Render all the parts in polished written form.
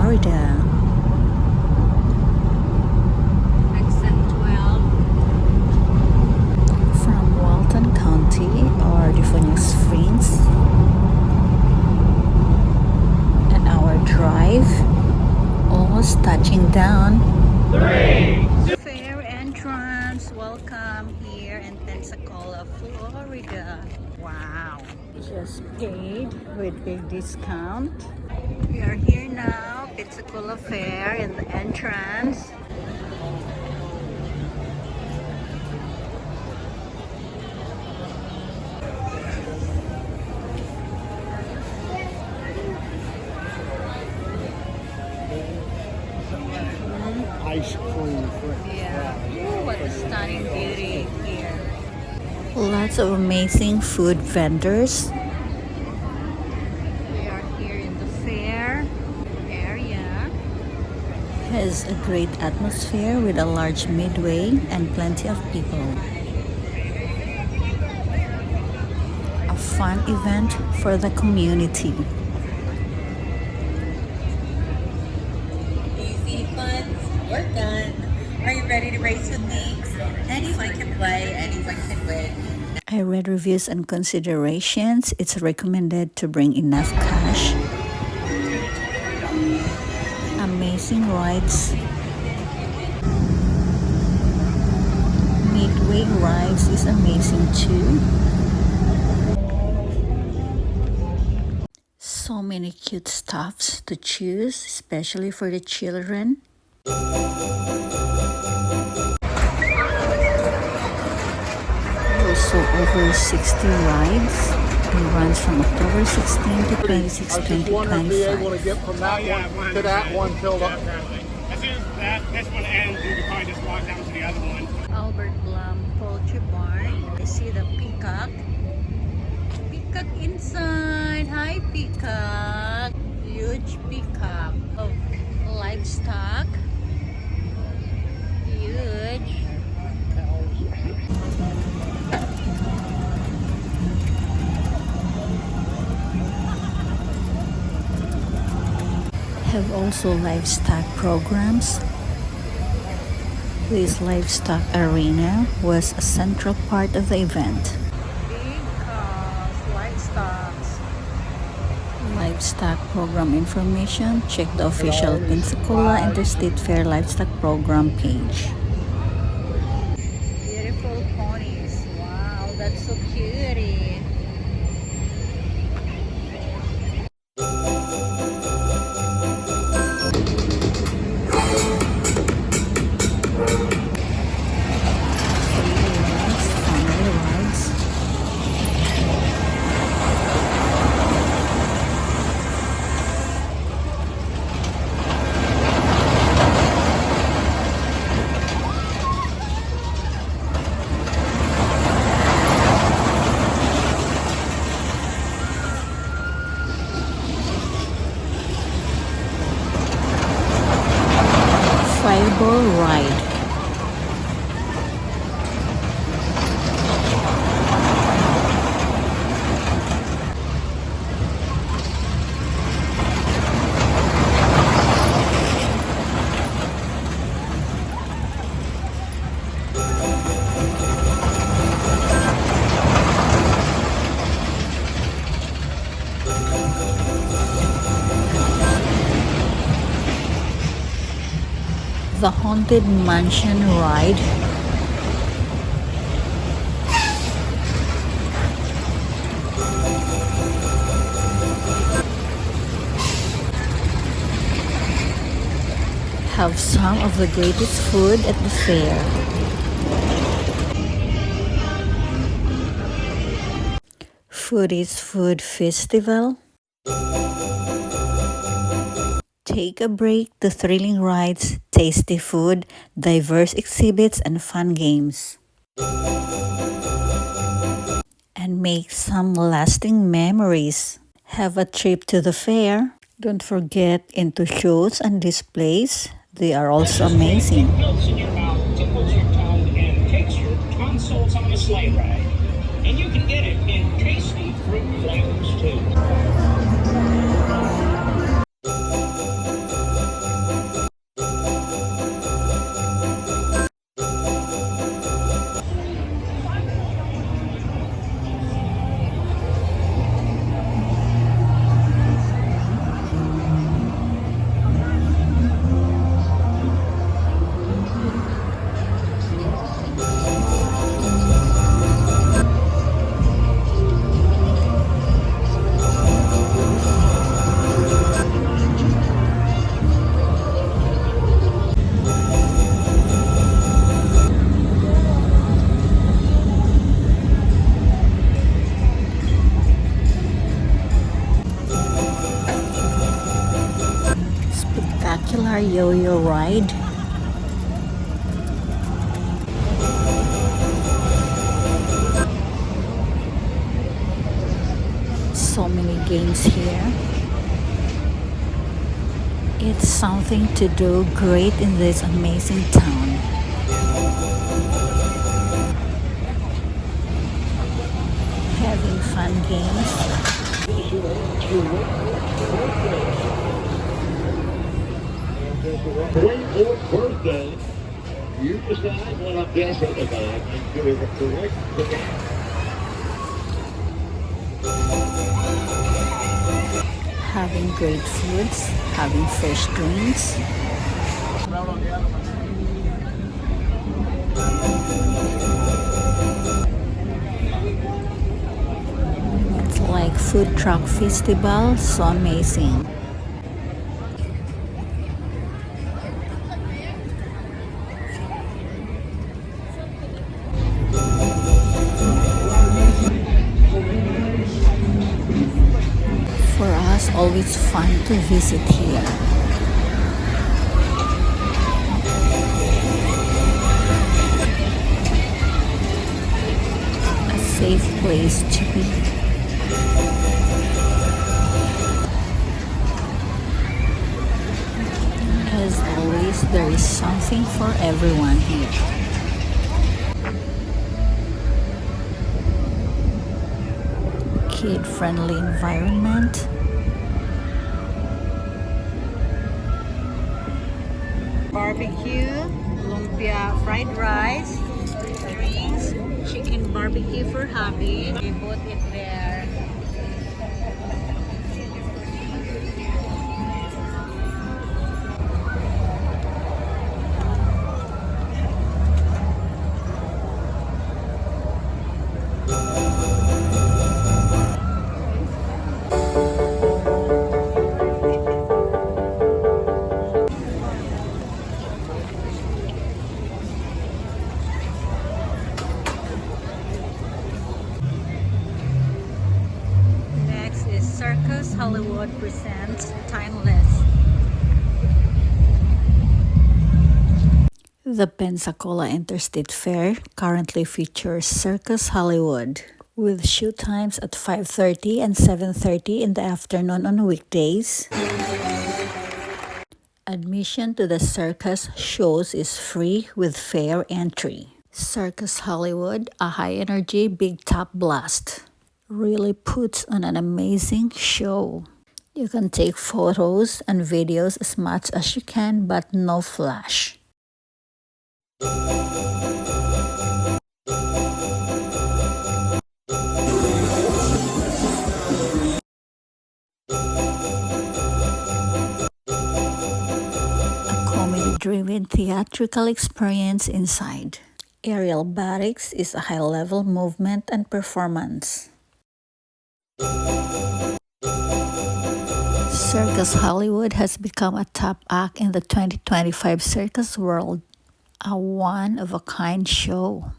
Florida. From Walton County or the Phoenix Springs, and our drive almost touching down. Fair entrance. Welcome here in Pensacola, Florida. Wow. Just paid with big discount. We are here now, Pensacola Fair in the entrance. Ice cream. Yeah. Ooh, what a stunning beauty here. Lots of amazing food vendors. We are here in the fair area. Has a great atmosphere with a large midway and plenty of people. A fun event for the community. Easy fun, we're done. Are you ready to race with me? Anyone can play, anyone can win. I read reviews and considerations. It's recommended to bring enough cash. Amazing rides. Midway rides is amazing too. So many cute stuffs to choose, especially for the children. Also over 60 rides. It runs from October 16 to 26, Will you be able 2025. to get from that one to that one till the... As soon as this one ends, you can probably just walk down to the other one. Albert Blum Poultry Barn. I see the peacock. Peacock inside. Hi, peacock. Huge peacock of livestock. Huge. Have also livestock programs. This livestock arena was a central part of the event. Big livestock program information. Check the official Pensacola Interstate Fair livestock program page. Beautiful ponies. Wow, that's so cutie. Family rides. Fireball ride. The Haunted Mansion ride. Have some of the greatest food at the fair. Food is Food Festival. Take a break to thrilling rides, tasty food, diverse exhibits, and fun games. And make some lasting memories. Have a trip to the fair. Don't forget into shows and displays. They are also amazing. Melts in your mouth, tickles your tongue, and takes your tonsils on a sleigh ride. And you can get it in tasty fruit flavors too. popular yo-yo ride. So many games here. It's something to do great in this amazing town. Having fun games. Great fourth birthday. You decide what I'm guessing about and do the correct thing. Having great foods, having fresh drinks. It's like food truck festival, so amazing. For us, always fun to visit here. A safe place to be. As always, there is something for everyone here. Kid-friendly environment. Barbecue, lumpia fried rice, drinks, chicken barbecue for hubby. We put it there. Next is Circus Hollywood presents Timeless. The Pensacola Interstate Fair currently features Circus Hollywood, with show times at 5:30 and 7:30 in the afternoon on weekdays. Admission to the circus shows is free with fair entry. Circus Hollywood, a high-energy big top blast, really puts on an amazing show. You can take photos and videos as much as you can, but no flash. A comedy-driven theatrical experience inside. Aerial barracks is a high-level movement and performance. Circus Hollywood has become a top act in the 2025 circus world, a one-of-a-kind show.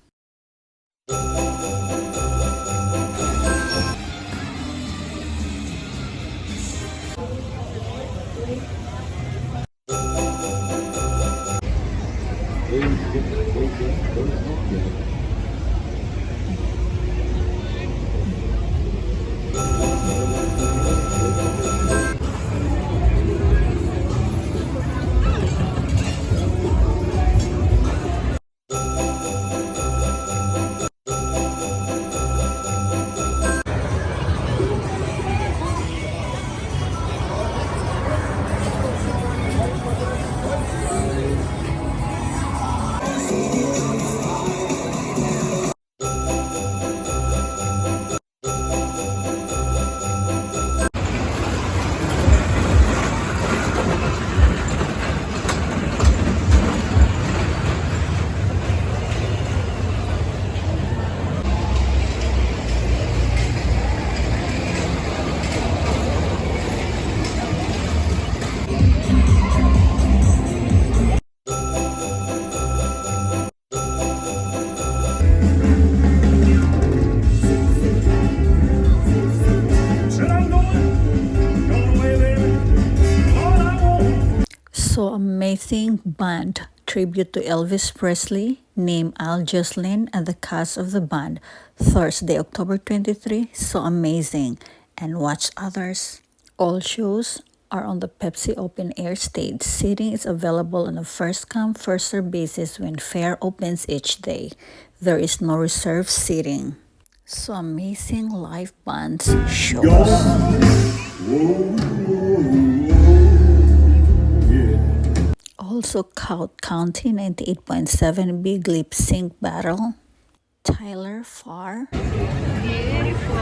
So amazing band tribute to Elvis Presley, named Al Joslin and the cast of the band. Thursday, October 23. So amazing. And watch others. All shows are on the Pepsi open air stage. Seating is available on a first come, first served basis when fair opens each day. There is no reserved seating. So amazing live bands shows. Also Count County 98.7 Big Lip Sync Battle. Tyler Farr. Beautiful.